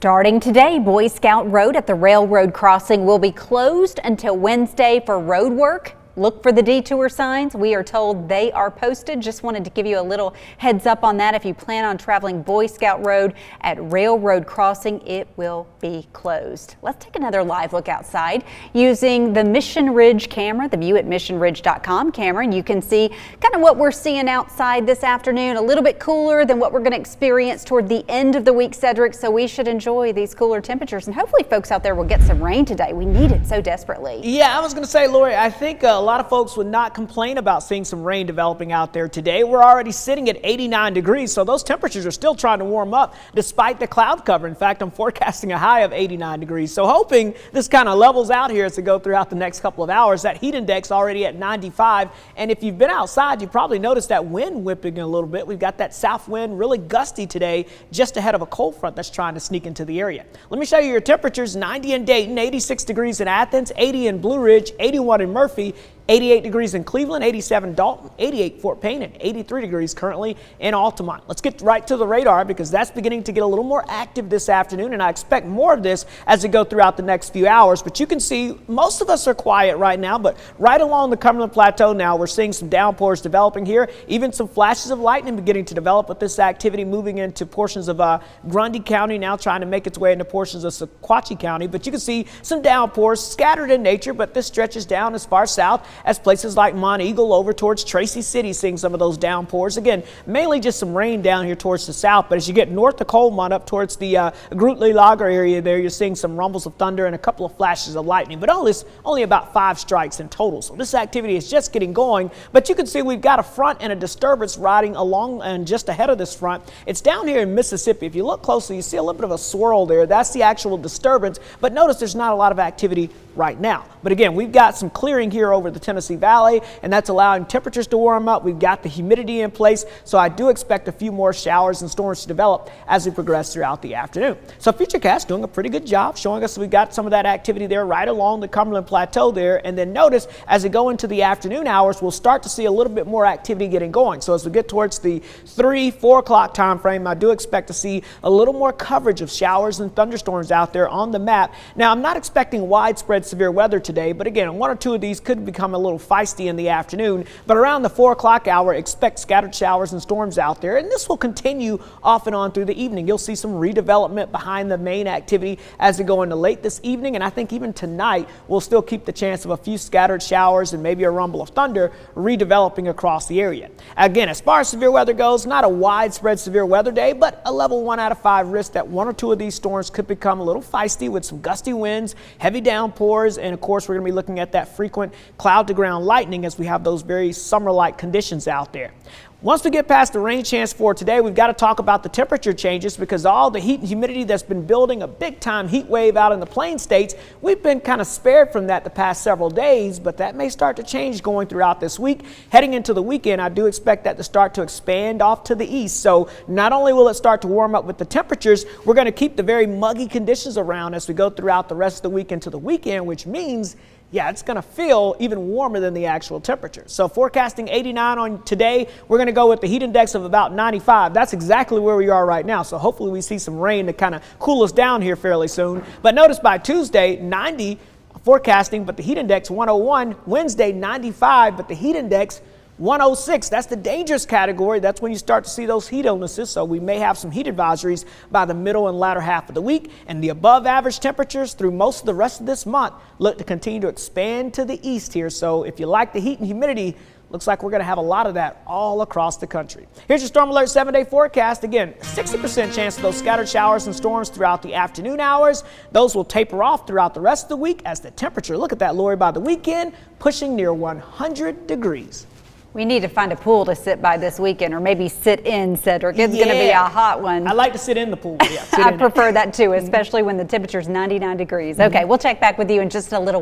Starting today, Boy Scout Road at the railroad crossing will be closed until Wednesday for road work. Look for the detour signs. We are told they are posted. Just wanted to give you a little heads up on that. If you plan on traveling Boy Scout Road at Railroad Crossing, it will be closed. Let's take another live look outside using the Mission Ridge camera, the view at missionridge.com camera, and you can see kind of what we're seeing outside this afternoon. A little bit cooler than what we're going to experience toward the end of the week, Cedric, so we should enjoy these cooler temperatures, and hopefully folks out there will get some rain today. We need it so desperately. Yeah, I was going to say, Lori, I think a lot of folks would not complain about seeing some rain developing out there today. We're already sitting at 89 degrees, so those temperatures are still trying to warm up despite the cloud cover. In fact, I'm forecasting a high of 89 degrees. So hoping this kind of levels out here as we go throughout the next couple of hours. That heat index already at 95. And if you've been outside, you probably noticed that wind whipping a little bit. We've got that south wind really gusty today, just ahead of a cold front that's trying to sneak into the area. Let me show you your temperatures. 90 in Dayton, 86 degrees in Athens, 80 in Blue Ridge, 81 in Murphy, 88 degrees in Cleveland, 87 Dalton, 88 Fort Payne, and 83 degrees currently in Altamont. Let's get right to the radar because that's beginning to get a little more active this afternoon, and I expect more of this as we go throughout the next few hours. But you can see most of us are quiet right now, but right along the Cumberland Plateau now, we're seeing some downpours developing here, even some flashes of lightning beginning to develop with this activity moving into portions of Grundy County, now trying to make its way into portions of Sequatchie County. But you can see some downpours scattered in nature, but this stretches down as far south as places like Monteagle over towards Tracy City, seeing some of those downpours. Again, mainly just some rain down here towards the south, but as you get north of Coalmont up towards the Grootley Lager area there, you're seeing some rumbles of thunder and a couple of flashes of lightning, but only about 5 strikes in total. So this activity is just getting going, but you can see we've got a front and a disturbance riding along and just ahead of this front. It's down here in Mississippi. If you look closely, you see a little bit of a swirl there. That's the actual disturbance, but notice there's not a lot of activity right now. But again, we've got some clearing here over the Tennessee Valley, and that's allowing temperatures to warm up. We've got the humidity in place, so I do expect a few more showers and storms to develop as we progress throughout the afternoon. So FutureCast doing a pretty good job showing us we've got some of that activity there right along the Cumberland Plateau there, and then notice as we go into the afternoon hours, we'll start to see a little bit more activity getting going. So as we get towards the 3-4 o'clock time frame, I do expect to see a little more coverage of showers and thunderstorms out there on the map. Now, I'm not expecting widespread severe weather today, but again, 1 or 2 of these could become a little feisty in the afternoon, but around the 4 o'clock hour, expect scattered showers and storms out there, and this will continue off and on through the evening. You'll see some redevelopment behind the main activity as we go into late this evening, and I think even tonight we'll still keep the chance of a few scattered showers and maybe a rumble of thunder redeveloping across the area. Again, as far as severe weather goes, not a widespread severe weather day, but a level 1 out of 5 risk that 1 or 2 of these storms could become a little feisty with some gusty winds, heavy downpours, and of course we're going to be looking at that frequent cloud to ground lightning as we have those very summer-like conditions out there. Once we get past the rain chance for today, we've got to talk about the temperature changes because all the heat and humidity that's been building, a big-time heat wave out in the Plain States, we've been kind of spared from that the past several days, but that may start to change going throughout this week. Heading into the weekend, I do expect that to start to expand off to the east. So not only will it start to warm up with the temperatures, we're going to keep the very muggy conditions around as we go throughout the rest of the week into the weekend, which means yeah, it's going to feel even warmer than the actual temperature. So forecasting 89 on today, we're going to go with the heat index of about 95. That's exactly where we are right now. So hopefully we see some rain to kind of cool us down here fairly soon. But notice by Tuesday, 90 forecasting, but the heat index 101. Wednesday, 95, but the heat index 106. That's the dangerous category. That's when you start to see those heat illnesses. So we may have some heat advisories by the middle and latter half of the week. And the above average temperatures through most of the rest of this month look to continue to expand to the east here. So if you like the heat and humidity, looks like we're going to have a lot of that all across the country. Here's your Storm Alert 7-day forecast. Again, 60% chance of those scattered showers and storms throughout the afternoon hours. Those will taper off throughout the rest of the week as the temperature, look at that, Lori, by the weekend, pushing near 100 degrees. We need to find a pool to sit by this weekend, or maybe sit in, Cedric. It's going to be a hot one. I like to sit in the pool. Yeah, I prefer that too, especially when the temperature is 99 degrees. Okay, we'll check back with you in just a little while.